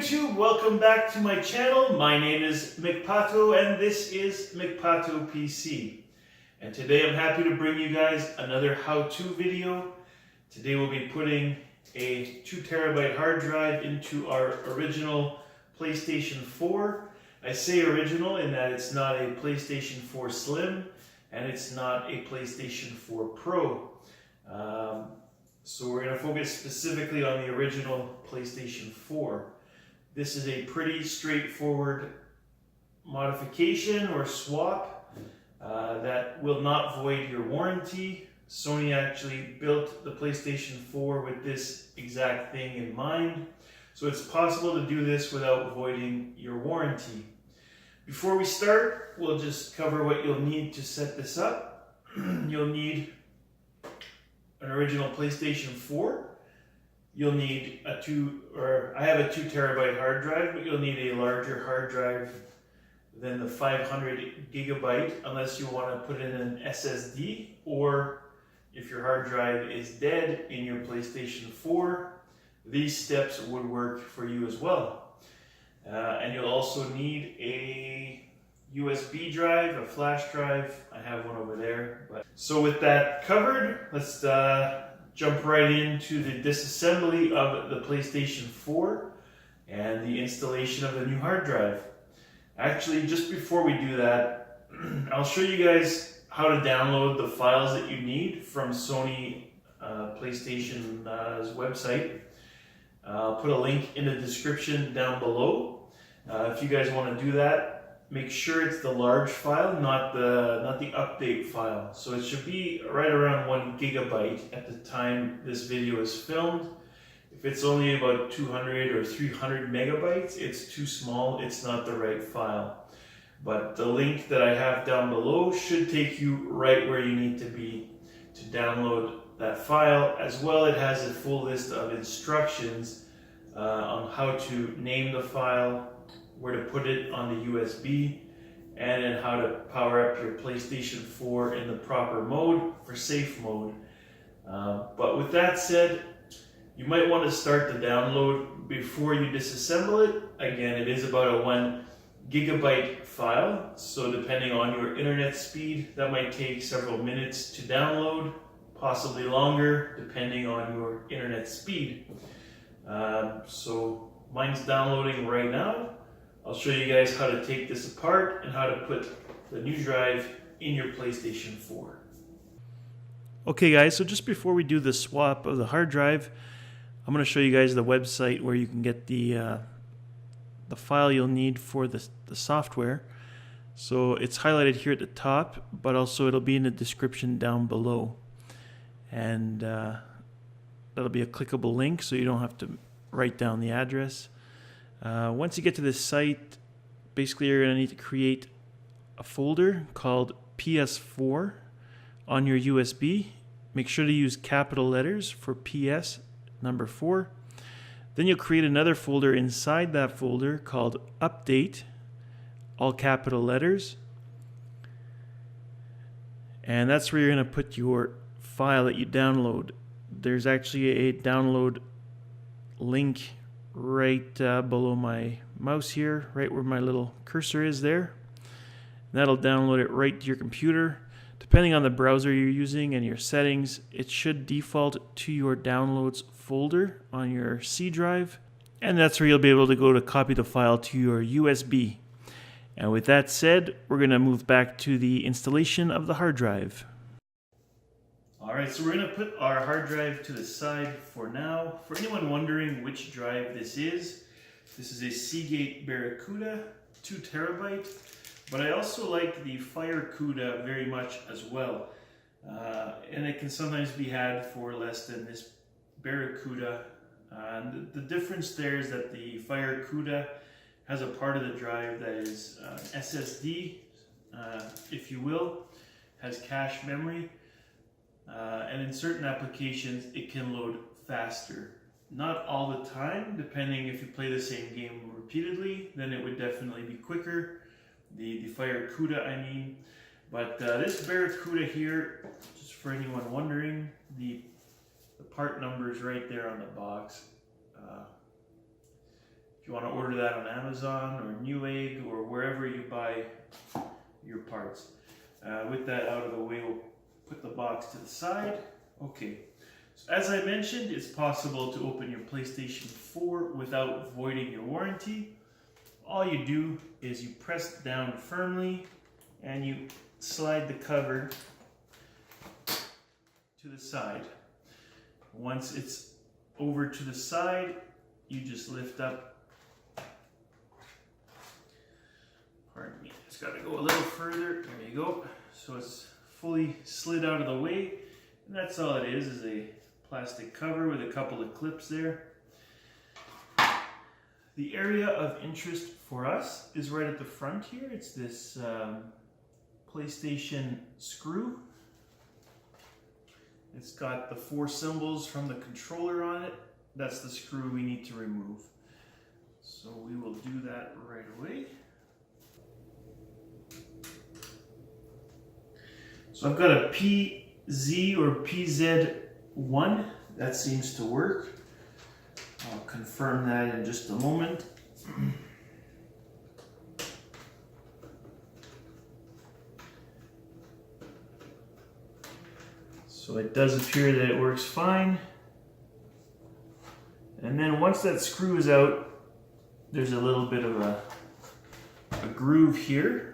YouTube, welcome back to my channel. My name is McPato and this is McPato PC. And today I'm happy to bring you guys another how-to video. Today we'll be putting a 2 terabyte hard drive into our original PlayStation 4. I say original in that it's not a PlayStation 4 Slim and it's not a PlayStation 4 Pro. So we're going to focus specifically on the original PlayStation 4. This is a pretty straightforward modification or swap that will not void your warranty. Sony actually built the PlayStation 4 with this exact thing in mind. So it's possible to do this without voiding your warranty. Before we start, we'll just cover what you'll need to set this up. You'll need an original PlayStation 4. You'll need I have a 2 terabyte hard drive, but you'll need a larger hard drive than the 500 gigabyte unless you want to put in an SSD, or if your hard drive is dead in your PlayStation 4, these steps would work for you as well. And you'll also need a USB drive, a flash drive. I have one over there. So with that covered, let's jump right into the disassembly of the PlayStation 4 and the installation of the new hard drive. Actually, just before we do that, I'll show you guys how to download the files that you need from Sony PlayStation's website. I'll put a link in the description down below. If you guys want to do that, make sure it's the large file, not the update file. So it should be right around 1 gigabyte at the time this video is filmed. If it's only about 200 or 300 megabytes, it's too small, it's not the right file. But the link that I have down below should take you right where you need to be to download that file. As well, it has a full list of instructions on how to name the file, where to put it on the USB, and then how to power up your PlayStation 4 in the proper mode for safe mode. But with that said, you might want to start the download before you disassemble it. Again, it is about a 1 gigabyte file, so depending on your internet speed, that might take several minutes to download, possibly longer depending on your internet speed. So mine's downloading right now. I'll show you guys how to take this apart and how to put the new drive in your PlayStation 4. Okay guys, so just before we do the swap of the hard drive, I'm going to show you guys the website where you can get the file you'll need for the software. So it's highlighted here at the top, but also it'll be in the description down below. And that'll be a clickable link, so you don't have to write down the address. Once you get to this site, basically you're going to need to create a folder called PS4 on your USB. Make sure to use capital letters for PS number 4. Then you'll create another folder inside that folder called Update, all capital letters. And that's where you're going to put your file that you download. There's actually a download link right below my mouse here, right where my little cursor is there. And that'll download it right to your computer. Depending on the browser you're using and your settings, it should default to your downloads folder on your C drive, and that's where you'll be able to go to copy the file to your USB. And with that said, we're going to move back to the installation of the hard drive. Alright, so we're going to put our hard drive to the side for now. For anyone wondering which drive this is a Seagate Barracuda 2 terabyte, but I also like the Firecuda very much as well. And it can sometimes be had for less than this Barracuda. And the difference there is that the Firecuda has a part of the drive that is SSD, if you will, has cache memory. And in certain applications, it can load faster. Not all the time, depending if you play the same game repeatedly, then it would definitely be quicker. The Firecuda, I mean. But this Barracuda here, just for anyone wondering, the part number is right there on the box. If you want to order that on Amazon or Newegg or wherever you buy your parts. With that out of the way, we'll put the box to the side. Okay, so as I mentioned, it's possible to open your PlayStation 4 without voiding your warranty. All you do is you press down firmly and you slide the cover to the side. Once it's over to the side, you just lift up. Pardon me, it's got to go a little further. There you go. So it's fully slid out of the way. And that's all it is a plastic cover with a couple of clips there. The area of interest for us is right at the front here. It's this PlayStation screw. It's got the 4 symbols from the controller on it. That's the screw we need to remove. So we will do that right away. So I've got a PZ or PZ1. That seems to work. I'll confirm that in just a moment. So it does appear that it works fine. And then once that screw is out, there's a little bit of a groove here.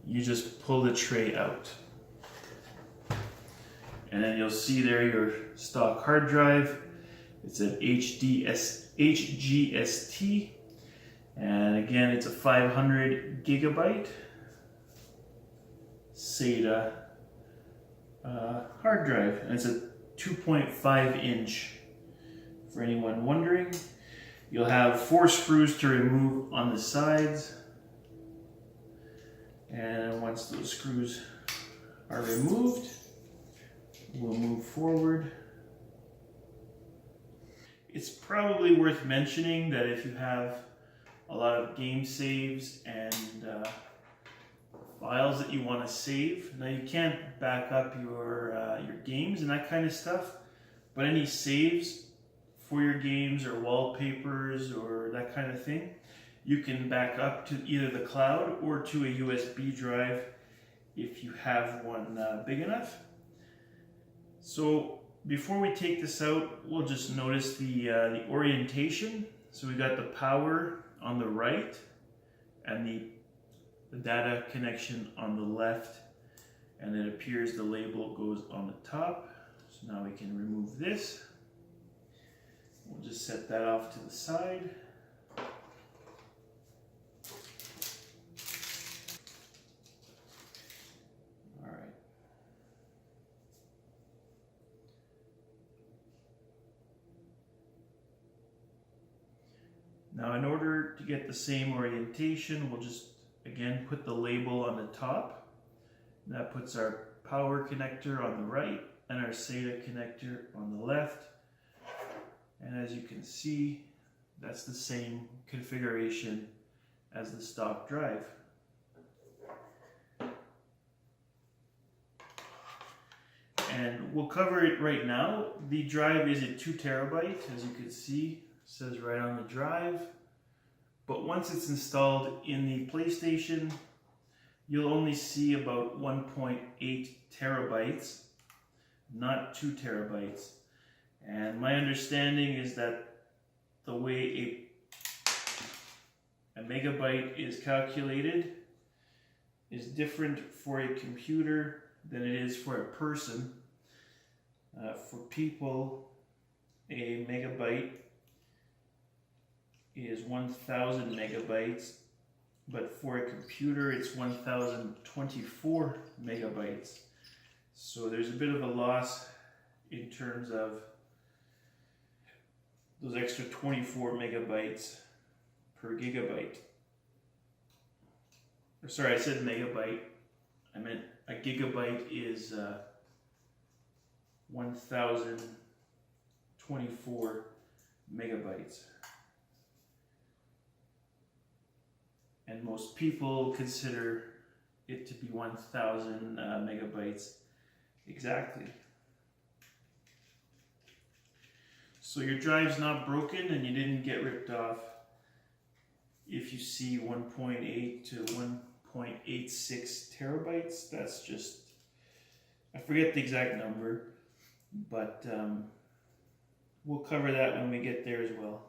You just pull the tray out. And then you'll see there your stock hard drive. It's an HGST. And again, it's a 500 gigabyte SATA hard drive. And it's a 2.5 inch. For anyone wondering, you'll have 4 screws to remove on the sides. And once those screws are removed, we'll move forward. It's probably worth mentioning that if you have a lot of game saves and files that you want to save, now you can't back up your games and that kind of stuff, but any saves for your games or wallpapers or that kind of thing, you can back up to either the cloud or to a USB drive if you have one big enough. So before we take this out, we'll just notice the orientation. So we got the power on the right and the data connection on the left, and it appears the label goes on the top. So now we can remove this. We'll just set that off to the side. All right. Now in order to get the same orientation, we'll just again put the label on the top. That puts our power connector on the right and our SATA connector on the left. And as you can see, that's the same configuration as the stock drive. And we'll cover it right now. The drive is a 2 terabyte, as you can see, it says right on the drive. But once it's installed in the PlayStation, you'll only see about 1.8 terabytes, not 2 terabytes. And my understanding is that the way a megabyte is calculated is different for a computer than it is for a person. For people, a megabyte is 1,000 megabytes, but for a computer it's 1,024 megabytes. So there's a bit of a loss in terms of those extra 24 megabytes per gigabyte. Or sorry, I said megabyte. I meant a gigabyte is 1,024 megabytes. And most people consider it to be 1,000 megabytes exactly. So your drive's not broken and you didn't get ripped off. if you see 1.8 to 1.86 terabytes, that's just, I forget the exact number, but we'll cover that when we get there as well.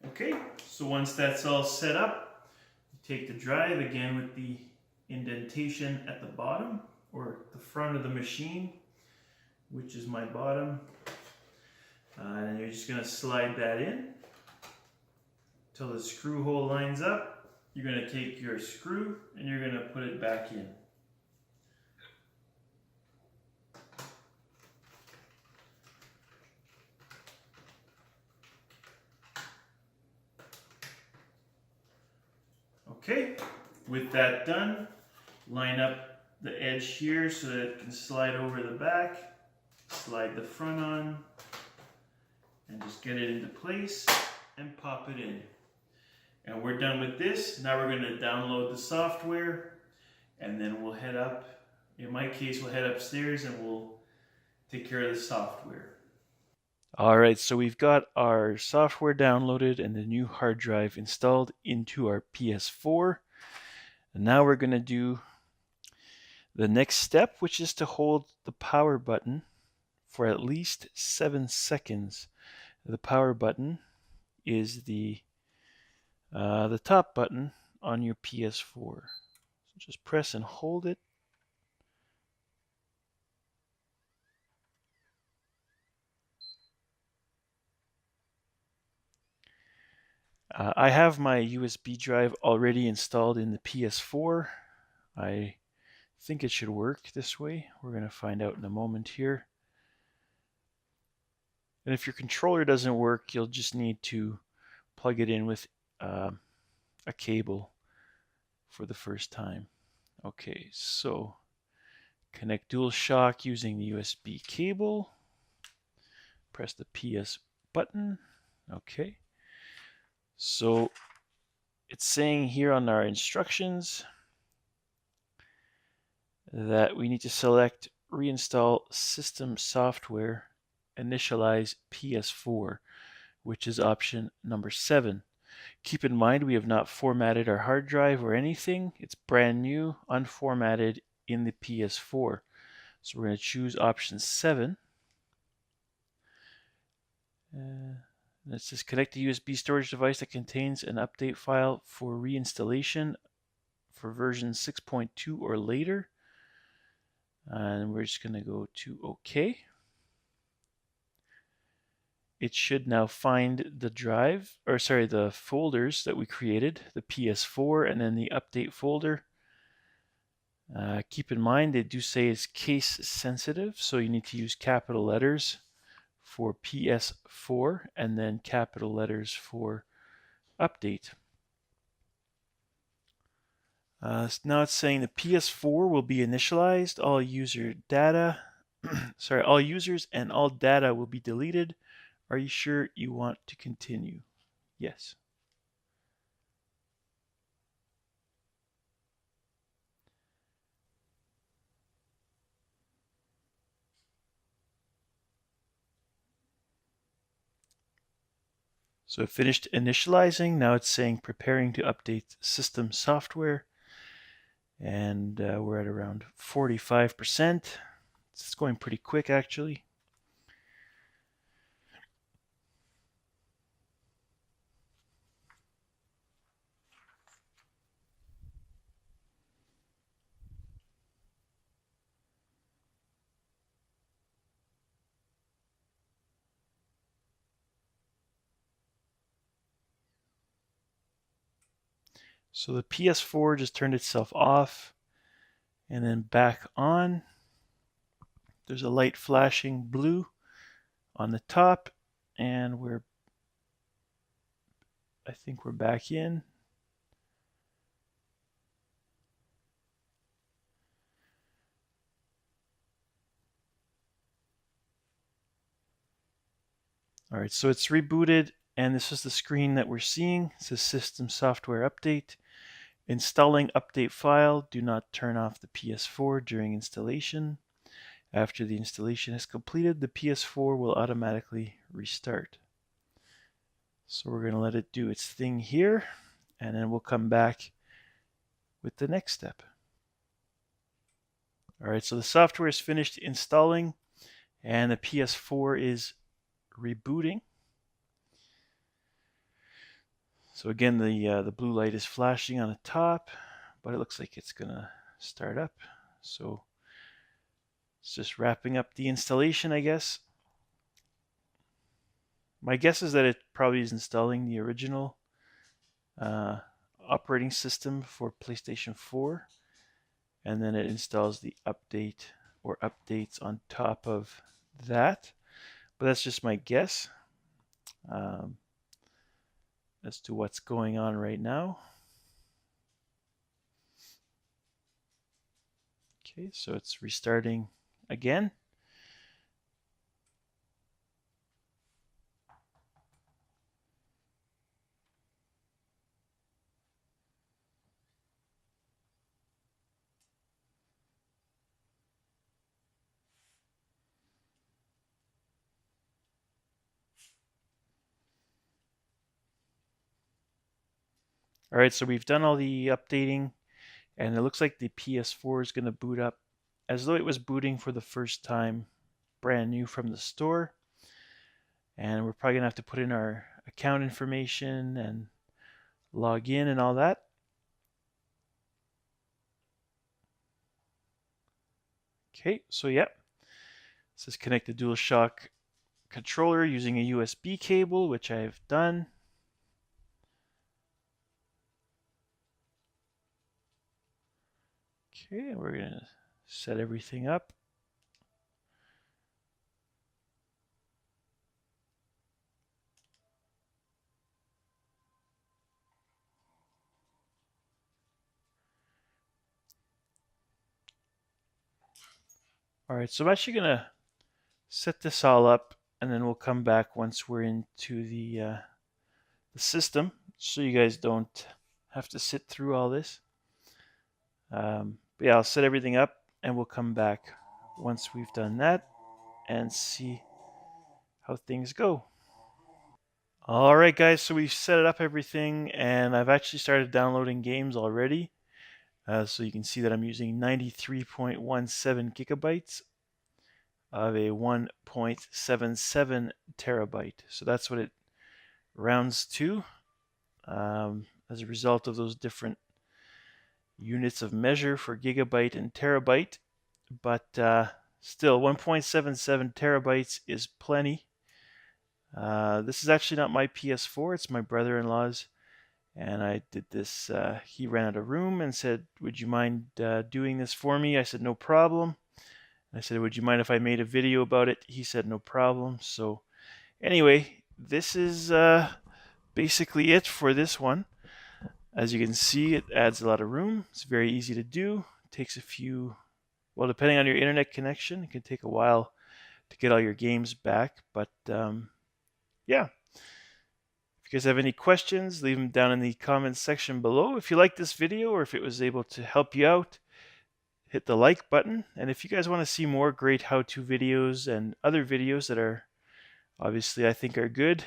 Okay, so once that's all set up, take the drive again with the indentation at the bottom or the front of the machine, which is my bottom, and you're just going to slide that in until the screw hole lines up. You're going to take your screw and you're going to put it back in. Okay, with that done, line up the edge here so that it can slide over the back, slide the front on, and just get it into place and pop it in. And we're done with this. Now we're going to download the software, and then we'll head up. In my case, we'll head upstairs and we'll take care of the software. Alright, so we've got our software downloaded and the new hard drive installed into our PS4. And now we're going to do the next step, which is to hold the power button for at least 7 seconds. The power button is the top button on your PS4. So just press and hold it. I have my USB drive already installed in the PS4. I think it should work this way. We're going to find out in a moment here. And if your controller doesn't work, you'll just need to plug it in with a cable for the first time. Okay, so connect DualShock using the USB cable. Press the PS button. Okay. So it's saying here on our instructions that we need to select reinstall system software, initialize PS4, which is option number 7. Keep in mind we have not formatted our hard drive or anything. It's brand new, unformatted in the PS4. So we're going to choose option 7. It says connect the USB storage device that contains an update file for reinstallation for version 6.2 or later. And we're just going to go to OK. It should now find the drive, or sorry, the folders that we created, the PS4 and then the update folder. Keep in mind they do say it's case sensitive, so you need to use capital letters for PS4 and then capital letters for update. Now it's saying the PS4 will be initialized. All user data, all users and all data will be deleted. Are you sure you want to continue? Yes. So it finished initializing. Now it's saying preparing to update system software. And we're at around 45%. It's going pretty quick actually. So the PS4 just turned itself off and then back on. There's a light flashing blue on the top, and I think we're back in. All right, so it's rebooted, and this is the screen that we're seeing. It says System Software Update. Installing update file. Do not turn off the PS4 during installation. After the installation is completed, the PS4 will automatically restart. So we're going to let it do its thing here, and then we'll come back with the next step. Alright, so the software is finished installing, and the PS4 is rebooting. So again, the blue light is flashing on the top, but it looks like it's going to start up. So it's just wrapping up the installation, I guess. My guess is that it probably is installing the original operating system for PlayStation 4, and then it installs the update or updates on top of that. But that's just my guess as to what's going on right now. Okay, so it's restarting again. All right, so we've done all the updating, and it looks like the PS4 is going to boot up as though it was booting for the first time, brand new from the store. And we're probably going to have to put in our account information and log in and all that. Okay, so yeah, it says connect the DualShock controller using a USB cable, which I've done. Okay, we're going to set everything up. All right, so I'm actually going to set this all up, and then we'll come back once we're into the system, so you guys don't have to sit through all this. But yeah, I'll set everything up, and we'll come back once we've done that and see how things go. All right, guys, so we've set it up everything, and I've actually started downloading games already. So you can see that I'm using 93.17 gigabytes of a 1.77 terabyte. So that's what it rounds to as a result of those different units of measure for gigabyte and terabyte. But still, 1.77 terabytes is plenty. This is actually not my PS4, it's my brother-in-law's. And I did this, he ran out of room and said, would you mind doing this for me? I said, no problem. I said, would you mind if I made a video about it? He said, no problem. So anyway, this is basically it for this one. As you can see, it adds a lot of room. It's very easy to do. It takes a few, well, depending on your internet connection, it can take a while to get all your games back. But yeah. If you guys have any questions, leave them down in the comments section below. If you like this video or if it was able to help you out, hit the like button. And if you guys want to see more great how-to videos and other videos that are obviously I think are good,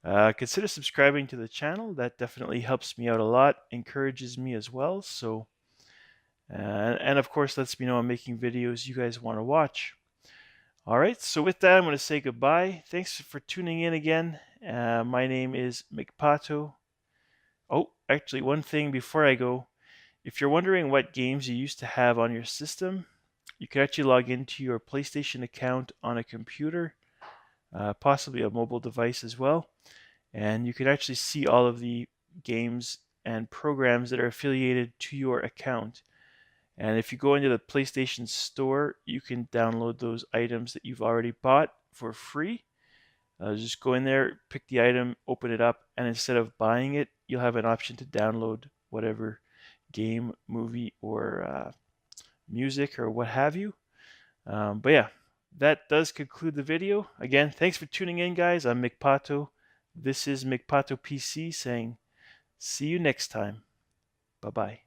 consider subscribing to the channel. That definitely helps me out a lot, encourages me as well. So, and of course lets me know I'm making videos you guys want to watch. All right, so with that, I'm going to say goodbye. Thanks for tuning in again. My name is McPato. Oh, actually, one thing before I go. If you're wondering what games you used to have on your system, you can actually log into your PlayStation account on a computer, possibly a mobile device as well. And you can actually see all of the games and programs that are affiliated to your account. And if you go into the PlayStation Store, you can download those items that you've already bought for free. Just go in there, pick the item, open it up, and instead of buying it, you'll have an option to download whatever game, movie, or music, or what have you. But yeah, that does conclude the video. Again, thanks for tuning in, guys. I'm McPato. This is McPato PC saying, see you next time. Bye-bye.